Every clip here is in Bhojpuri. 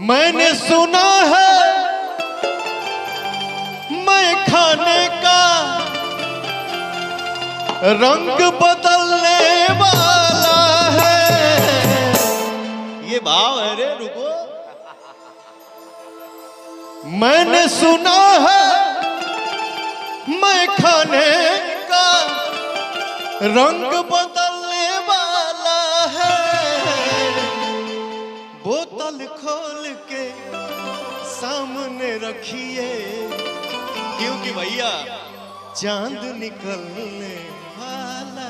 मैंने सुना है मैं खाने का रंग बदलने वाला है। ये भाव है रे, रुको। मैंने सुना है मैं खाने का रंग बदलने वाला है। बोतल खोल के सामने रखिए, क्योंकि भैया चांद निकलने वाला।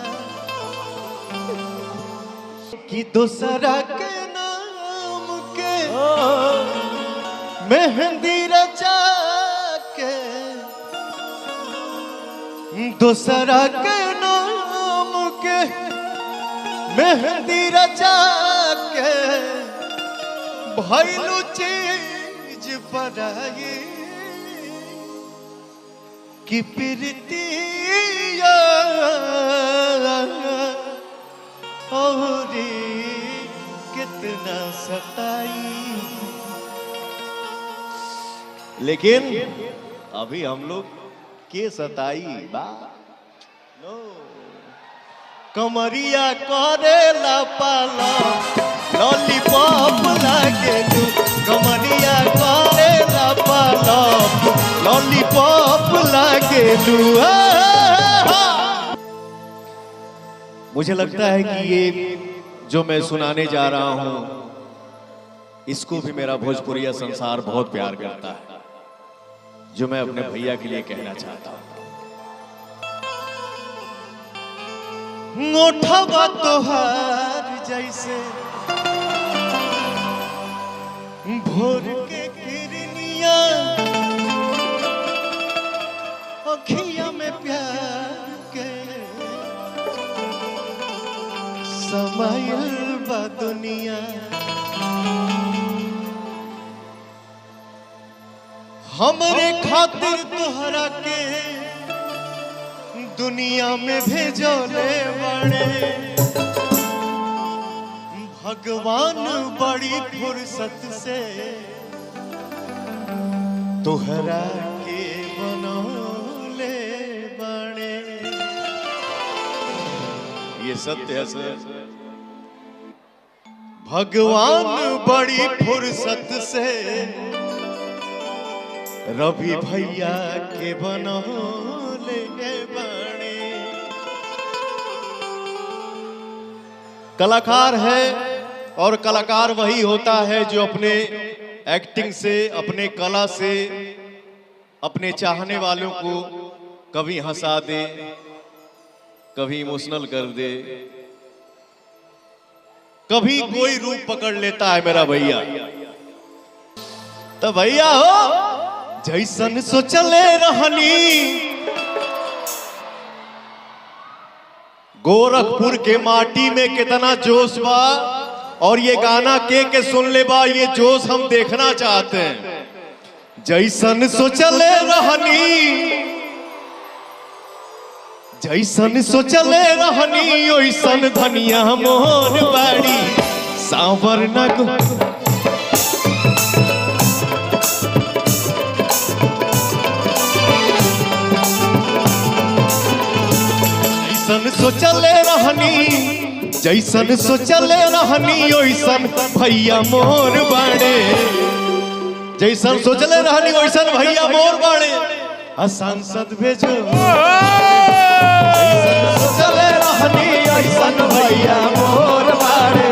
कि दूसरा के नाम के मेहंदी रचा के, दूसरा के नाम के मेहंदी रचा के भइलू चीज पराई। कि प्रीतिया औरी कितना सताई। लेकिन अभी हम लोग के सताई बा नो। कमरिया करेला पाला लॉलीपॉप लागे तू, कमरिया करेला पाला लॉलीपॉप लागे तू। मुझे लगता है कि ये जो मैं सुनाने जा रहा हूं इसको भी मेरा भोजपुरिया संसार बहुत प्यार करता है, जो मैं अपने भैया के लिए कहना चाहता हूं। मोठवा तोहार जैसे भोर के किरनिया, अखिया में प्यार के समायल बा दुनिया। हमरे खातिर तोहरा के दुनिया में भेजोले बड़े भगवान। बड़ी फुर्सत से तोहरा के बनौले बड़े। ये सत्य है सर। भगवान बड़ी फुर्सत से रवि भैया के बनौले बड़े। कलाकार है और कलाकार वही होता है जो अपने एक्टिंग से, अपने कला से अपने चाहने वालों को कभी हंसा दे, कभी इमोशनल कर दे, कभी कोई रूप पकड़ लेता है मेरा भैया। तो भैया हो जैसन सोचले रहनी, गोरखपुर के माटी में कितना जोश बा, और ये गाना के सुन ले बा, ये जोश हम देखना चाहते हैं। जैसन सोचले रहनी, जैसन सोचले रहनी ओइसन धनिया मोर बाड़ी। सांवर न जैसन सोचले रहनी, जैसन सोचले रहनी ओइसन भैया मोर बाड़े। जैसन सोचले रहनी ओइसन भैया मोर बाड़े। सांसद भेजो, जैसन सोचले रहनी ओइसन भैया मोर बाड़े।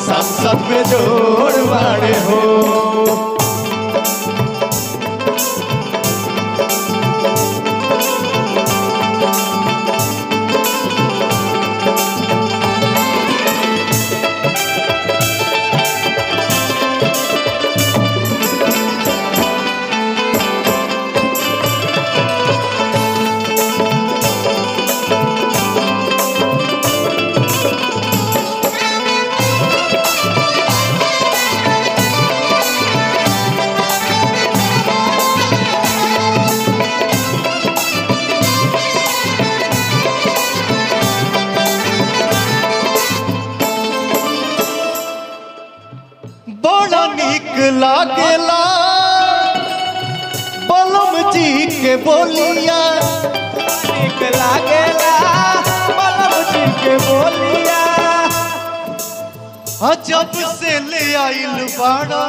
सांसद भेजो बाड़े हो। बड़ा नीक लागेला बलम जी के बोलिया, नीक लागेला बलम जी के बोलिया। जब से ले आइल बाड़ा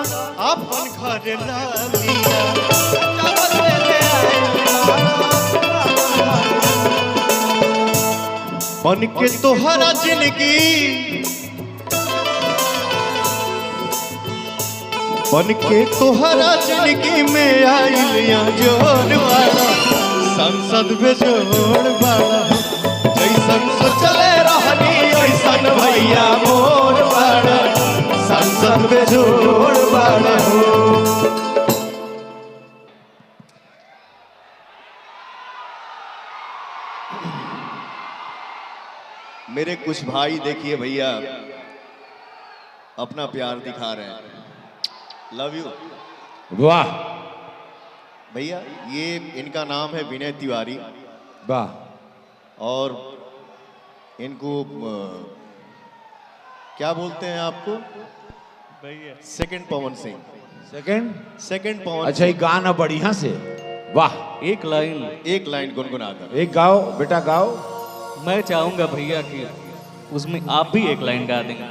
अपन घर लालिया, जब से ले आइल बाड़ा बन के तोहरा जिंदगी, बन के तोहरा जिंदगी में आइलिया जोड़ वाला, संसद बेजोड़ वाला, जैसन सोचले रहनी ऐसन भैया मोर वाला, संसद बेजोड़ वाला हो। मेरे कुछ भाई देखिए भैया अपना प्यार दिखा रहे हैं, लव यू। वाह भैया ये इनका नाम है विनय तिवारी, वाह। और इनको क्या बोलते हैं आपको भैया? सेकंड पवन सिंह। सेकंड पवन। अच्छा, ये गाना बढ़िया से, वाह। एक लाइन गुनगुना कर एक गाओ बेटा, गाओ। मैं चाहूंगा भैया कि उसमें आप भी एक लाइन गा देंगे,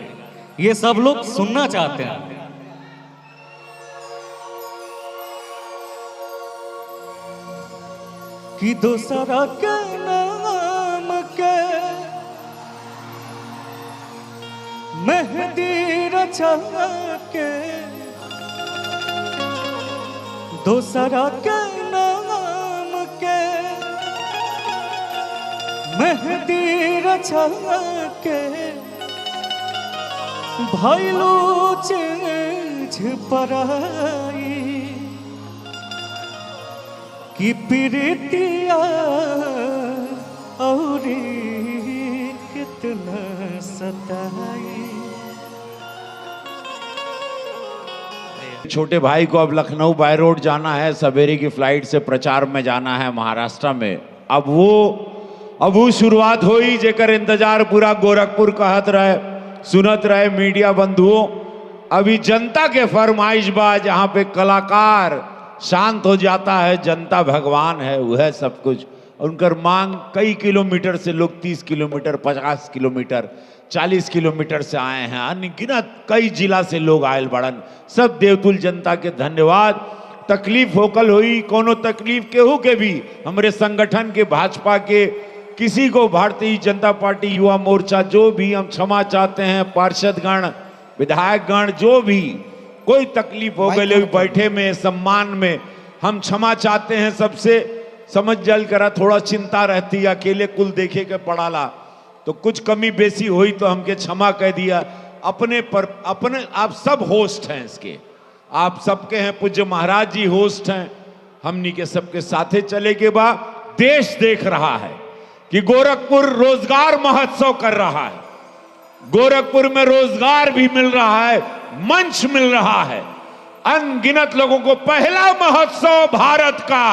ये सब लोग सुनना चाहते हैं। कि दूसरा के नाम के मेहंदी रचा के, दूसरा के नाम के मेहंदी रचा के, भैलू चीज पराई कि प्रीतिया और कितना सताई। छोटे भाई को अब लखनऊ बाय रोड जाना है, सवेरे की फ्लाइट से प्रचार में जाना है महाराष्ट्र में। अब वो शुरुआत हुई जेकर इंतजार पूरा गोरखपुर कहत रहे, सुनत रहे मीडिया बंधुओं। अभी जनता के फरमाइश बा, जहां पे कलाकार शांत हो जाता है, जनता भगवान है, वह सब कुछ। उनकर मांग कई किलोमीटर से लोग 30 किलोमीटर, 50 किलोमीटर, 40 किलोमीटर से आए हैं, अनगिनत कई जिला से लोग आयल बड़न। सब देवतुल जनता के धन्यवाद। तकलीफ होकल हुई, कोनो तकलीफ केहू के भी, हमारे संगठन के, भाजपा के, किसी को, भारतीय जनता पार्टी, युवा मोर्चा, जो भी, हम क्षमा चाहते हैं। पार्षदगण, विधायकगण, जो भी कोई तकलीफ हो गई बैठे में, सम्मान में, हम क्षमा चाहते हैं सबसे। समझ जल करा, थोड़ा चिंता रहती, अकेले कुल देखे के पड़ाला, तो कुछ कमी बेसी हुई तो हमके क्षमा कह दिया। अपने आप सब होस्ट हैं इसके, आप सबके हैं। पूज्य महाराज जी होस्ट हैं, हमनी के सबके साथे चले के बाद देश देख रहा है कि गोरखपुर रोजगार महोत्सव कर रहा है। गोरखपुर में रोजगार भी मिल रहा है, मंच मिल रहा है अनगिनत लोगों को। पहला महोत्सव भारत का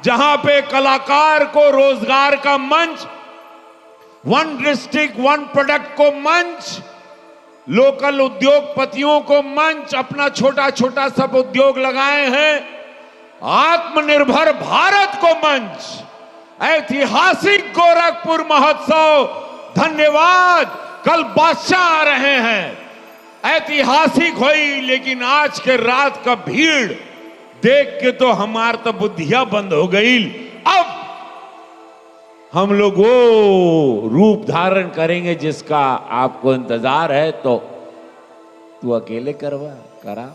जहां पे कलाकार को रोजगार का मंच, वन डिस्ट्रिक्ट वन प्रोडक्ट को मंच, लोकल उद्योगपतियों को मंच, अपना छोटा छोटा सब उद्योग लगाए हैं, आत्मनिर्भर भारत को मंच, ऐतिहासिक गोरखपुर महोत्सव। धन्यवाद। कल बादशाह आ रहे हैं, ऐतिहासिक हुई, लेकिन आज के रात का भीड़ देख के तो हमार तो बुद्धियां बंद हो गई। अब हम लोग वो रूप धारण करेंगे जिसका आपको इंतजार है, तो तू अकेले करवा करा।